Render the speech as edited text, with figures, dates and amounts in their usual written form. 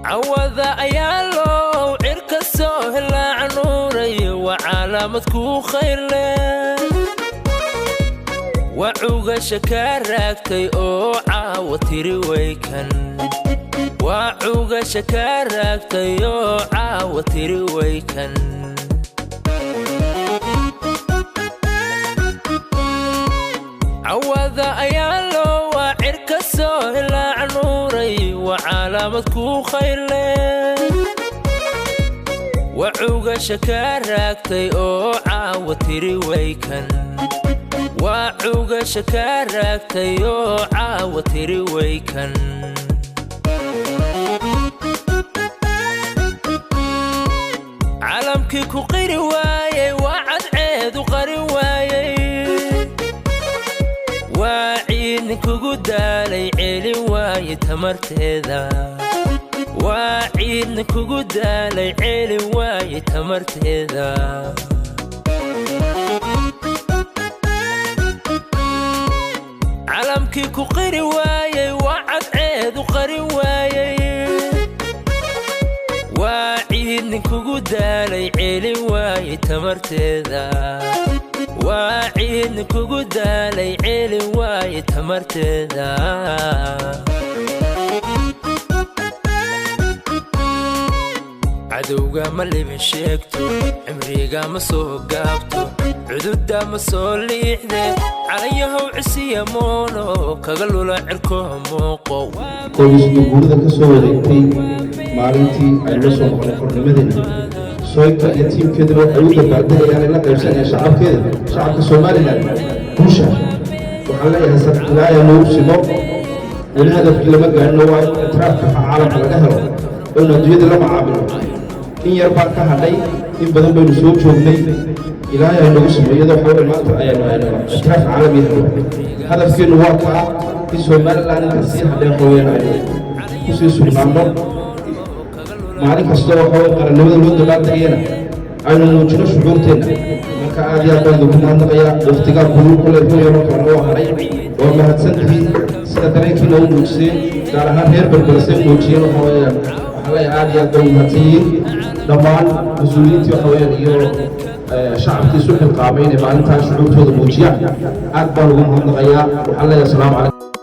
عوذا أيالو عرك السهل عنوري وعلامتكو خير له وعوغا شكاركتي أو عاوتيري ويكن وعوغا شكاركتي أو عاوتيري ويكن عوذا أيالو وعرك السهل عنوري وعلامتكو خير له وعوغا شكاركتي أو عاوتيري ويكن وعوغا شكاركتي أو عاوتيري ويكن عالمكي كو قيري وايي وعد عيد وقري وايي وعيد كو دالي عيلي وايي تمرتيدا وعيد كو دالي عيلي وايي تمرتيدا عالمكي كو قيري وايي وعد عيد وقري وايي وعيد كو دالي عيلي وايي تمرتيدا وعيد كو دالي عيلي وايي تمرتيدا عدوغا مالي بشيكتو عمريغا مسو قابتو عدودا مسو ليحدي عليها وعسيا مونو كغلو لا عركو موقو qoysku gurida ka soo wareegtay maalintii ay la soo noqday xornimadeena sooyta iyo tiimkeeda waxay u dabaaldegayaan la qaybsanaya shacabka Soomaaliland guusha waxaan leeyahay sabtilaayo loo simo wali hadafkii lama gaarno waa itraafka caalamka laga helo oo adduunyada la macaamilo in yar baa ka hadhay in badan baynu soo joognay ilaahay ay nagu sameeyay waxa maanta ayaynu itraaf caalami ah hadafkeenu waa ka in Soomaaliland ka sii hadhay hooyanayo ku sii sugnaano maalin kasta waxa qaranimada loo dabaaldegayna aynu muujino shucuurteena marka aad iyo aad ugu mahadnaqaya waqtiga kulul kule marka oo haray oo mahadsantihiin sida dareenkiina u muujiseen gaar ahaan reer Berbera muujiyeen waxa la aad iyo aad ugu mahadsanyihiin dhammaan mas'uuliyiintii waxa weeyaan iyo shacabkii soo xilqaamay inay maalintaas shucuurtooda muujiyaan aad baan ugu mahadnaqayaa waxa la assalaamu calaykum